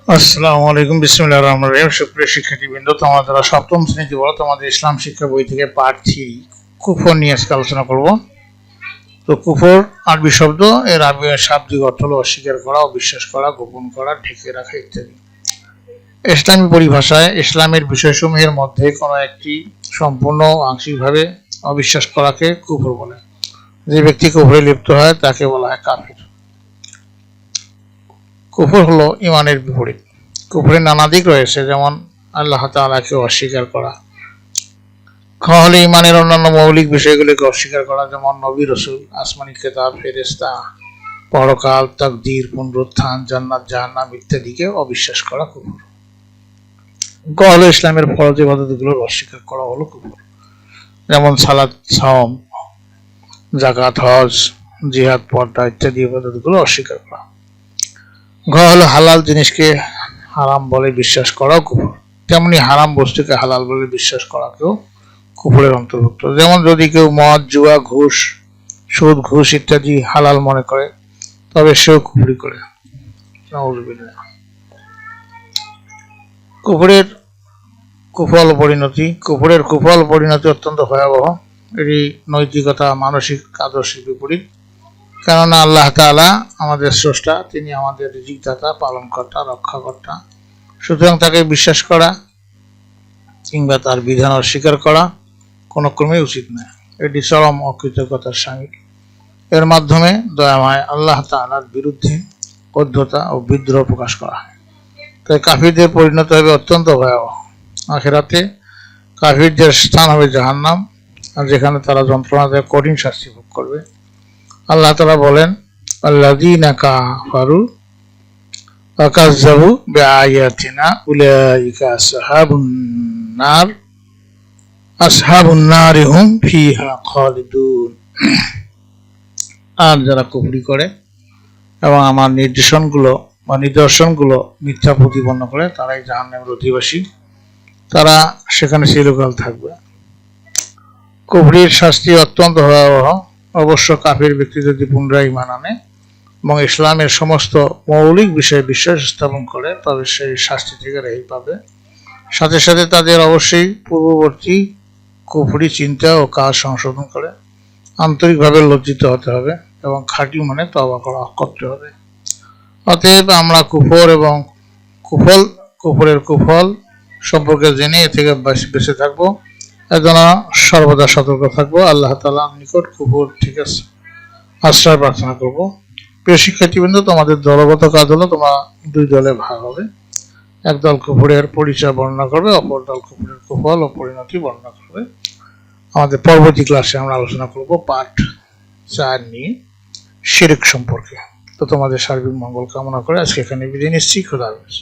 আসসালামু আলাইকুম, বিসমিল্লাহির রহমানির রহিম। সুপ্রিয় শিক্ষার্থীবৃন্দ, তোমরা যারা সপ্তম শ্রেণীতে পড়ো, তোমাদের ইসলাম শিক্ষা বই থেকে পার্ট 3 কুফর নিয়ে আজকে আলোচনা করব। তো কুফর আরবি শব্দ, এর আরবি শাব্দিক অর্থ হলো অস্বীকার করা, অবিশ্বাস করা, গোপন করা, ঢেকে রাখা ইত্যাদি। ইসলামী পরিভাষায় ইসলামের বিষয়সমূহের মধ্যে কোনো একটি সম্পূর্ণ আংশিকভাবে অবিশ্বাস করাকে কুফর বলে। যে ব্যক্তি কুফরে লিপ্ত হয় তাকে বলা হয় কাফির। কুফর হলো ঈমানের বিপরীত। কুফরের নানা দিক রয়েছে, যেমন আল্লাহ তাআলাকে অস্বীকার করা। খ হলো ঈমানের অন্যান্য মৌলিক বিষয়গুলিকে অস্বীকার করা, যেমন নবী, রাসূল, আসমানী কিতাব, ফেরেশতা, পরকাল, তাকদীর, পুনরুত্থান, জান্নাত, জাহান্নাম ইত্যাদিকে অবিশ্বাস করা কুফর। গ হলো ইসলামের ফরজ ইবাদতগুলোর অস্বীকার করা হলো কুফর, যেমন সালাত, সাওম, যাকাত, হজ, জিহাদ, পর্দা ইত্যাদি ইবাদতগুলো অস্বীকার করা। ঘ হলো হালাল জিনিসকে হারাম বলে বিশ্বাস করাও কুফর, তেমনি হারাম বস্তুকে হালাল বলে বিশ্বাস করাকেও কুফরের অন্তর্ভুক্ত। যেমন যদি কেউ মদ, জুয়া, ঘুষ, সুদ, ঘুষ ইত্যাদি হালাল মনে করে, তবে সেও কুফরি করে। নাউযুবিল্লাহ। কুফরের কুফল পরিণতি অত্যন্ত ভয়াবহ। এটি নৈতিকতা, মানসিক আদর্শের বিপরীত। কেননা আল্লাহ তাআলা আমাদের স্রষ্টা, তিনি আমাদের রিজিকদাতা, পালনকর্তা, রক্ষাকর্তা। সুতরাং তাকে বিশ্বাস করা কিংবা তার বিধান অস্বীকার করা কোনো ক্রমেই উচিত নয়। এটি চরম অকৃতজ্ঞতার শামিল। এর মাধ্যমে দয়াময় আল্লাহ তাআলার বিরুদ্ধে অধ্যতা ও বিদ্রোহ প্রকাশ করা হয়। তাই কাফিরদের পরিণতি হবে অত্যন্ত ভয়াবহ। আখিরাতে কাফিরদের স্থান হবে জাহান্নাম, আর যেখানে তারা যন্ত্রণা দেয় কঠিন শাস্তি ভোগ করবে। আল্লাহ তাআলা বলেন, আল্লাযীনা কাফারু ওয়া কাযযাবু বিআয়াতিনা উলাইকা আসহাবুন নারি হুম ফিহা খালিদুন। আর যারা কুফরি করে এবং আমার নিদর্শনগুলো মিথ্যা প্রতিপন্ন করে, তারাই জাহান্নামের অধিবাসী, তারা সেখানে চিরকাল থাকবে। কুফরির শাস্তি অত্যন্ত ভয়াবহ। অবশ্য কাফির ব্যক্তি যদি পুনরায় ঈমান আনে এবং ইসলামের সমস্ত মৌলিক বিষয়ে বিশ্বাস স্থাপন করে, তবে সেই শাস্তি থেকে রেহাই পাবে। সাথে সাথে তাদের অবশ্যই পূর্ববর্তী কুফরি চিন্তা ও কাজ সংশোধন করে আন্তরিকভাবে লজ্জিত হতে হবে এবং খাঁটি মনে তওবা করতে হবে। অতএব আমরা কুফরের কুফল সম্পর্কে জেনে এ থেকে বেঁচে থাকবো, এজন্য সর্বদা সতর্ক থাকবো। আল্লাহ তাআলার নিকট কুফর থেকে আশ্রয় প্রার্থনা করব। প্রিয় শিক্ষার্থীবৃন্দ, তোমাদের দলগত কাজ হলো তোমরা দুই দলে ভাগ হবে। এক দল কুফরের পরিচয় বর্ণনা করবে, অপর দল কুফরের কুফল ও পরিণতি বর্ণনা করবে। আমাদের পরবর্তী ক্লাসে আমরা আলোচনা করব পার্ট 4 নিয়ে, শিরক সম্পর্কে। তো তোমাদের সার্বিক মঙ্গল কামনা করে আজকে এখানে বিদায় নিচ্ছি। খোদা হাফেজ।